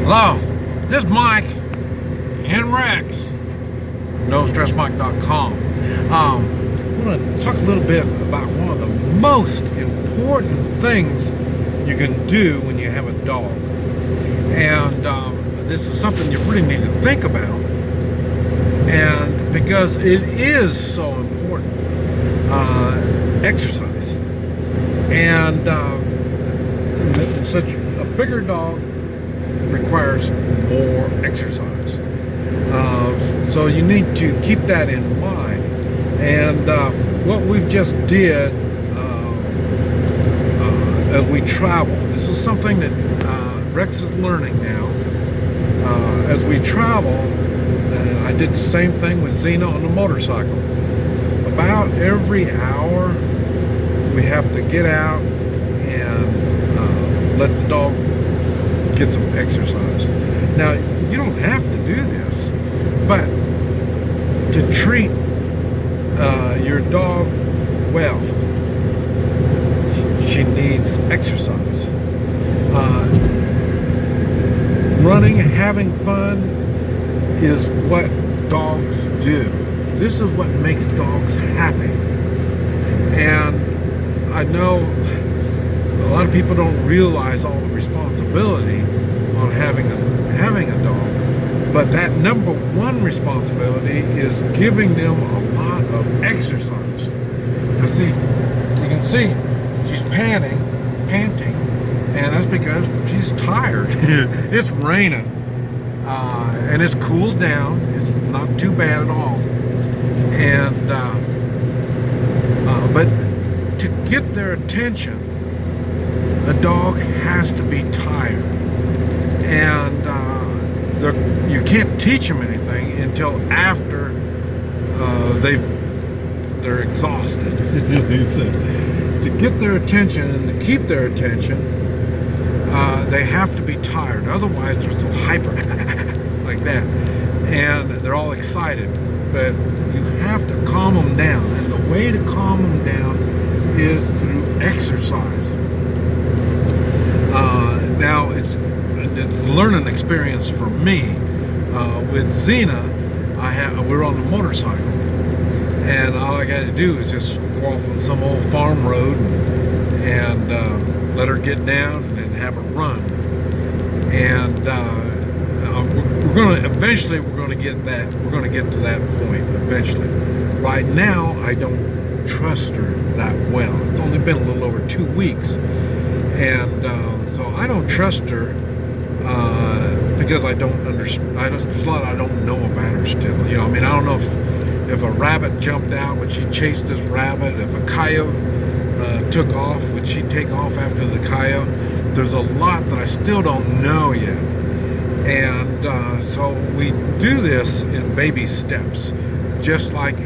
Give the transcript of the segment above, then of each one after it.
Hello, this is Mike and Rex, NoStressMike.com. I want to talk a little bit about one of the most important things you can do when you have a dog. And this is something you really need to think about. And because it is so important, exercise. And such a bigger dog requires more exercise. So you need to keep that in mind. And what we've just did as we travel, this is something that Rex is learning now. As we travel, I did the same thing with Xena on the motorcycle. About every hour, we have to get out and let the dog get some exercise. Now, you don't have to do this, but to treat your dog well, she needs exercise. Running and having fun is what dogs do. This is what makes dogs happy. And I know a lot of people don't realize all the responsibility on having a dog, but that number one responsibility is giving them a lot of exercise. Now see, you can see she's panting, and that's because she's tired. It's raining, and it's cooled down. It's not too bad at all. And but to get their attention, a dog has to be tired, and you can't teach them anything until after they're exhausted. To get their attention and to keep their attention, they have to be tired. Otherwise, they're so hyper, like that, and they're all excited. But you have to calm them down, and the way to calm them down is through exercise. Now it's a learning experience for me. With Xena, we're on the motorcycle, and all I got to do is just go off on some old farm road and let her get down and have her run. And we're going to get to that point eventually. Right now, I don't trust her that well. It's only been a little over 2 weeks, and so I don't trust her because I don't understand. There's a lot I don't know about her still. You know, I mean, I don't know if a rabbit jumped out, would she chase this rabbit? If a coyote took off, would she take off after the coyote? There's a lot that I still don't know yet. And so we do this in baby steps, just like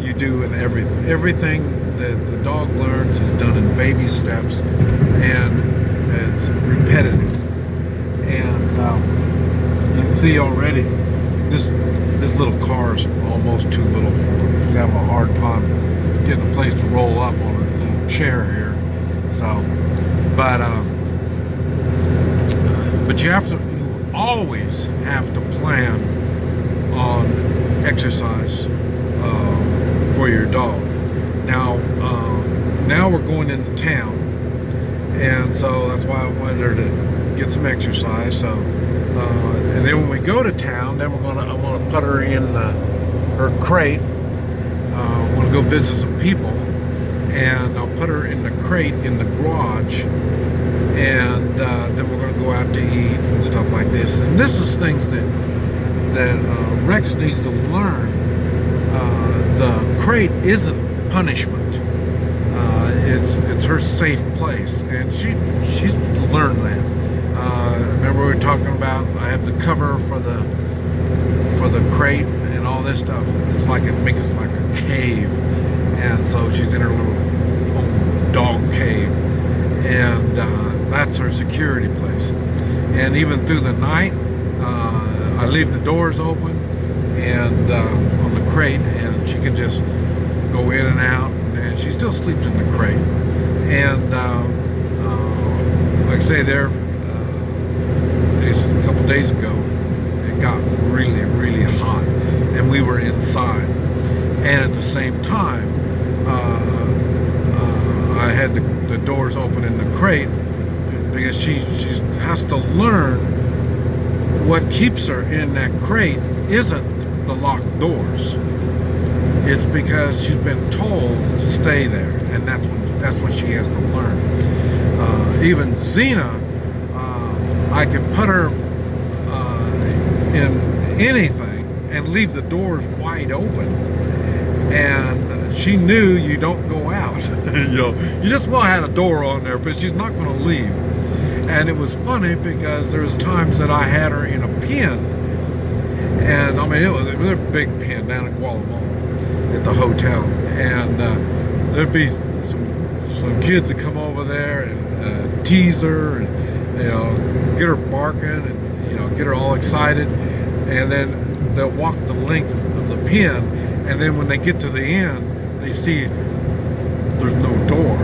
you do in everything. Everything that the dog learns is done in baby steps, and it's repetitive. And you can see already, this little car is almost too little for her. She's having a hard time getting a place to roll up on her little chair here. So, but you always have to plan on exercise for your dog. Now we're going into town, and so that's why I wanted her to get some exercise. So, and then when we go to town, then I want to put her in her crate. I want to go visit some people, and I'll put her in the crate in the garage, and then we're going to go out to eat and stuff like this. And this is things that Rex needs to learn. The crate isn't punishment. It's her safe place, and she's learned that. Remember we were talking about I have the cover for the crate and all this stuff. It's like it makes it like a cave, and so she's in her little dog cave, and that's her security place. And even through the night, I leave the doors open and on the crate, and she can just go in and out, and she still sleeps in the crate. And like I say, there's a couple days ago, it got really, really hot, and we were inside. And at the same time, I had the doors open in the crate because she has to learn what keeps her in that crate isn't the locked doors. It's because she's been told to stay there, and that's what she has to learn. Even Xena, I could put her in anything and leave the doors wide open, and she knew you don't go out. You just well had a door on there, but she's not going to leave. And it was funny because there was times that I had her in a pen, and I mean it was a big pen down in Guatemala at the hotel, and there'd be some kids that come over there and tease her and get her barking and get her all excited, and then they'll walk the length of the pen, and then when they get to the end, they see there's no door.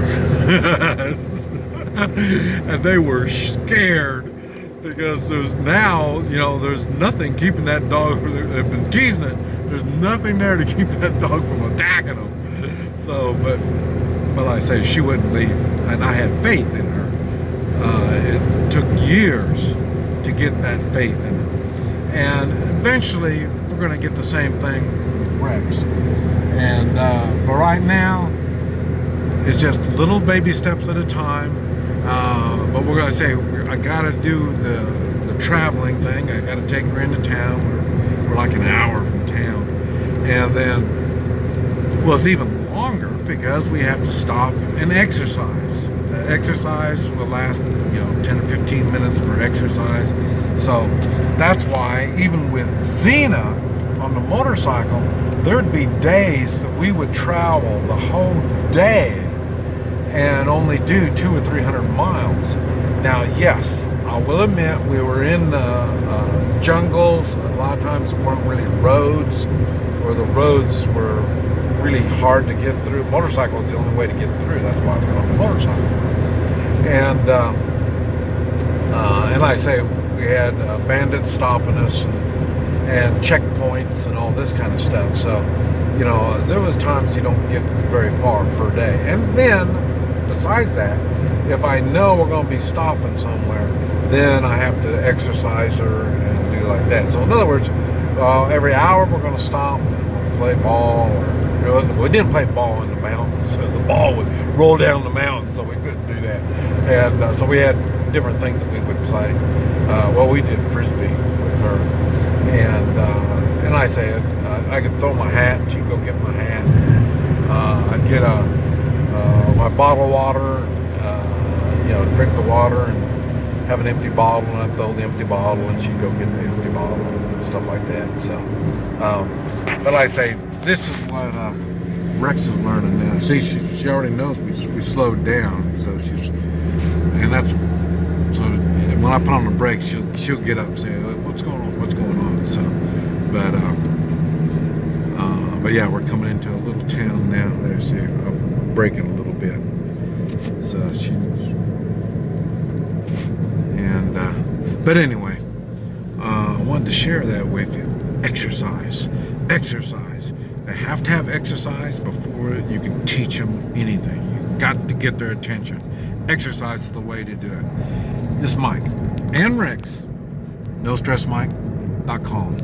And they were scared because there's nothing keeping that dog. They've been teasing it. There's nothing there to keep that dog from attacking them. So, but like I say, she wouldn't leave, and I had faith in her. It took years to get that faith in her, and eventually we're going to get the same thing with Rex. And but right now, it's just little baby steps at a time. But we're gonna say I gotta do the traveling thing. I gotta take her into town. We're like an hour from town, and then it's even longer because we have to stop and exercise. The exercise will last 10 to 15 minutes for exercise. So that's why even with Xena on the motorcycle, there'd be days that we would travel the whole day and only do 200 or 300 miles. Now, yes, I will admit we were in the jungles. A lot of times there weren't really roads, or the roads were really hard to get through. Motorcycle is the only way to get through. That's why we're on the motorcycle. And like I say, we had bandits stopping us and checkpoints and all this kind of stuff. So, there was times you don't get very far per day. And then, besides that, if I know we're going to be stopping somewhere, then I have to exercise her and do like that. So in other words, every hour we're going to stop and play ball. We didn't play ball in the mountains, so the ball would roll down the mountain, so we couldn't do that. And so we had different things that we would play. We did frisbee with her, and I said I could throw my hat, and she'd go get my hat. I'd get my bottle of water, drink the water and have an empty bottle, and I'd throw the empty bottle and she'd go get the empty bottle and stuff like that. So, but like I say, this is what Rex is learning now. See, she already knows we slowed down, so when I put on the brakes, she'll get up and say, what's going on? So, but yeah, we're coming into a little town now. There, see, I'm braking a little bit. So but anyway, I wanted to share that with you. Exercise. They have to have exercise before you can teach them anything. You've got to get their attention. Exercise is the way to do it. This is Mike and Rex. NoStressMike.com.